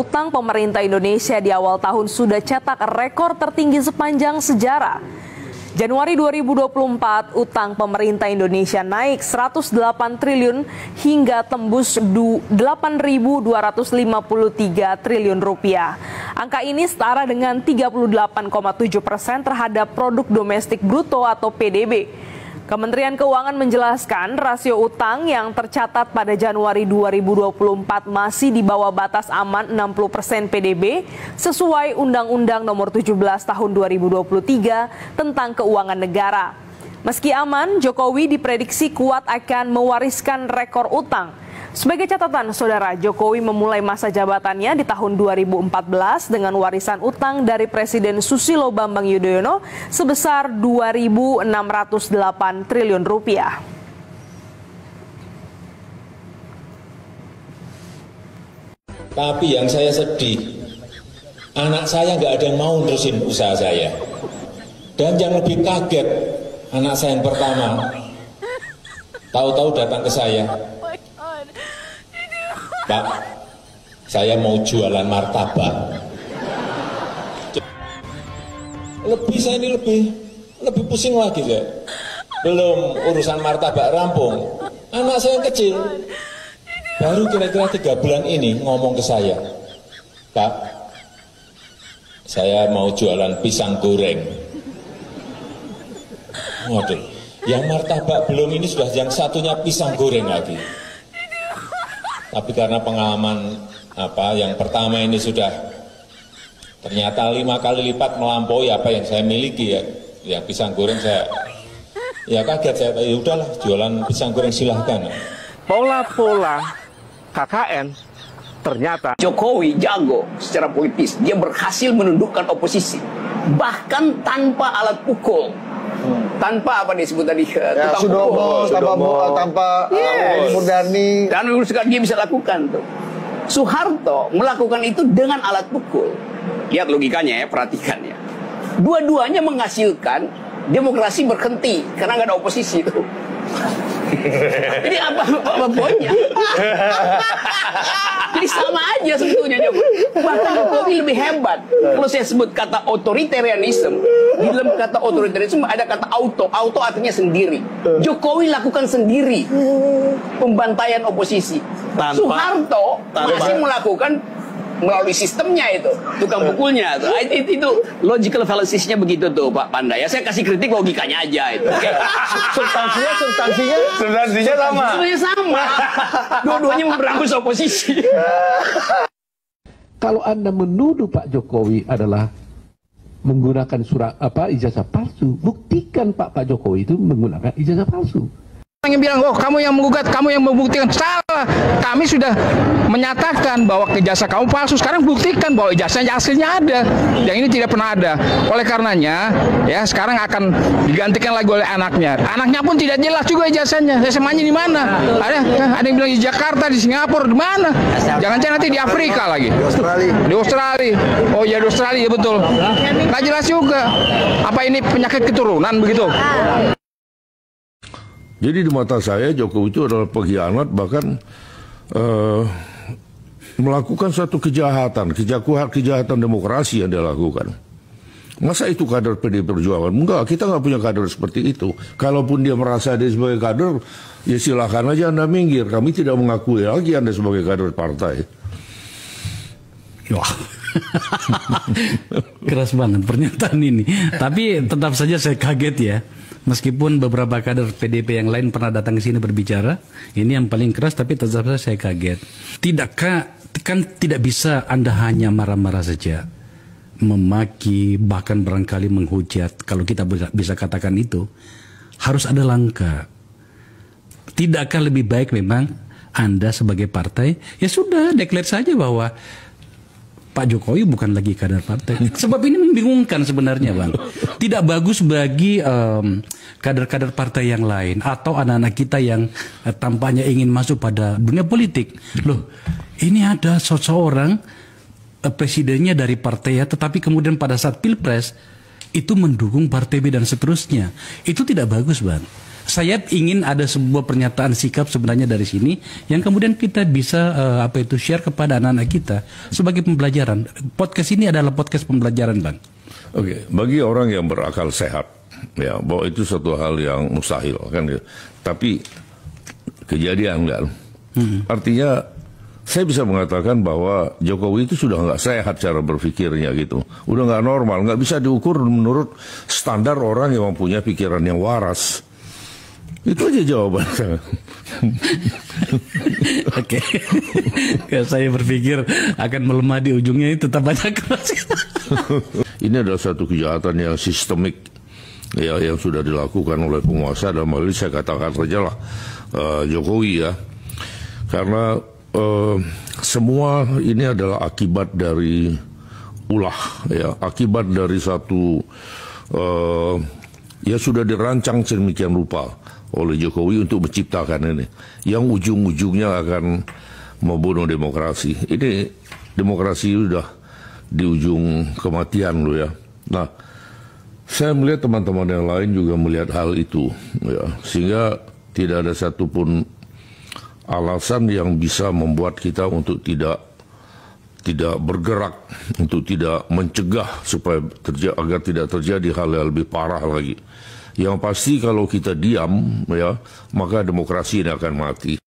Utang pemerintah Indonesia di awal tahun sudah cetak rekor tertinggi sepanjang sejarah. Januari 2024, utang pemerintah Indonesia naik 108 triliun hingga tembus 8.253 triliun rupiah. Angka ini setara dengan 38,7% terhadap produk domestik bruto atau PDB. Kementerian Keuangan menjelaskan rasio utang yang tercatat pada Januari 2024 masih di bawah batas aman 60% PDB sesuai Undang-Undang Nomor 17 Tahun 2023 tentang Keuangan Negara. Meski aman, Jokowi diprediksi kuat akan mewariskan rekor utang. Sebagai catatan, Saudara, Jokowi memulai masa jabatannya di tahun 2014 dengan warisan utang dari Presiden Susilo Bambang Yudhoyono sebesar 2.608 triliun rupiah. Tapi yang saya sedih, anak saya nggak ada yang mau terusin usaha saya. Dan yang lebih kaget, anak saya yang pertama, tahu-tahu datang ke saya. Pak, saya mau jualan martabak. Saya ini lebih pusing lagi saya. Belum urusan martabak rampung. Anak saya yang kecil, baru kira-kira 3 bulan ini ngomong ke saya, Pak, saya mau jualan pisang goreng. Waduh, yang martabak belum ini sudah yang satunya pisang goreng lagi. Tapi karena pengalaman yang pertama ini sudah ternyata 5 kali lipat melampaui apa yang saya miliki ya pisang goreng saya kaget, saya ya udahlah jualan pisang goreng silahkan. Pola-pola KKN ternyata Jokowi jago secara politis, dia berhasil menundukkan oposisi bahkan tanpa alat pukul. Tanpa apa disebut tadi Sudomo, tanpa Murdani. Dan dia bisa lakukan tuh. Soeharto melakukan itu dengan alat pukul. Lihat logikanya ya, perhatikan ya. Dua-duanya menghasilkan demokrasi berhenti karena nggak ada oposisi itu. Jadi apa poinnya? Jadi sama aja sebetulnya Jokowi. Bahkan Jokowi lebih hebat. Kalau saya sebut kata otoritarianisme, di dalam kata otoritarianisme ada kata auto. Auto artinya sendiri. Jokowi lakukan sendiri pembantaian oposisi. Soeharto masih melakukan melalui sistemnya itu, tukang pukulnya itu logical fallacy-nya begitu tuh Pak Panda ya. Saya kasih kritik logikanya aja itu. Okay. Substansinya sama. Sebenarnya sama. Dua-duanya memberangus oposisi. Kalau Anda menuduh Pak Jokowi adalah menggunakan ijazah palsu, buktikan Pak Jokowi itu menggunakan ijazah palsu. Yang bilang, oh kamu yang menggugat, kamu yang membuktikan, salah. Kami sudah menyatakan bahwa ijazah kamu palsu. Sekarang buktikan bahwa ijazahnya aslinya ada. Yang ini tidak pernah ada. Oleh karenanya, ya sekarang akan digantikan lagi oleh anaknya. Anaknya pun tidak jelas juga ijazahnya. SMA-nya di mana? Ada yang bilang di Jakarta, di Singapura, di mana? Jangan-jangan nanti di Afrika lagi. Di Australia. Oh ya di Australia, betul. Nggak jelas juga. Apa ini penyakit keturunan begitu? Jadi di mata saya Jokowi itu adalah pengkhianat, bahkan melakukan suatu kejahatan demokrasi yang dia lakukan. Masa itu kader PDI Perjuangan? Enggak, kita nggak punya kader seperti itu. Kalaupun dia merasa dia sebagai kader, ya silakan aja Anda minggir. Kami tidak mengakui lagi Anda sebagai kader partai. Wah, keras banget pernyataan ini. Tapi tetap saja saya kaget ya. Meskipun beberapa kader PDP yang lain pernah datang ke sini berbicara, ini yang paling keras, tapi tetap saja saya kaget. Tidakkah, kan tidak bisa Anda hanya marah-marah saja, memaki, bahkan barangkali menghujat, kalau kita bisa katakan itu, harus ada langkah. Tidakkah lebih baik memang Anda sebagai partai, ya sudah, deklar saja bahwa Pak Jokowi bukan lagi kader partai. Sebab ini membingungkan sebenarnya, Bang. Tidak bagus bagi kader-kader partai yang lain atau anak-anak kita yang tampaknya ingin masuk pada dunia politik. Loh, ini ada seseorang presidennya dari partai ya, tetapi kemudian pada saat Pilpres itu mendukung partai B dan seterusnya. Itu tidak bagus, Bang. saya ingin ada sebuah pernyataan sikap sebenarnya dari sini yang kemudian kita bisa share kepada anak-anak kita sebagai pembelajaran. Podcast ini adalah podcast pembelajaran, Bang. Oke, bagi orang yang berakal sehat, ya, bahwa itu suatu hal yang mustahil kan, tapi kejadian kan. Artinya saya bisa mengatakan bahwa Jokowi itu sudah nggak sehat cara berpikirnya gitu, udah nggak normal, nggak bisa diukur menurut standar orang yang mempunyai pikiran yang waras. Itu aja jawaban saya. Oke. Saya berpikir akan melemah di ujungnya itu tetap banyak keras. Ini adalah satu kejahatan yang sistemik, ya, yang sudah dilakukan oleh penguasa, dan malah saya katakan saja lah Jokowi, ya, karena semua ini adalah akibat dari ulah, ya, akibat dari satu ya sudah dirancang sedemikian rupa oleh Jokowi untuk menciptakan ini, yang ujung-ujungnya akan membunuh demokrasi. Ini demokrasi sudah di ujung kematian loh, ya. Nah, saya melihat teman-teman yang lain juga melihat hal itu, ya, sehingga tidak ada satupun alasan yang bisa membuat kita untuk tidak bergerak, untuk tidak mencegah supaya agar tidak terjadi hal yang lebih parah lagi. Yang pasti kalau kita diam, ya, maka demokrasi ini akan mati.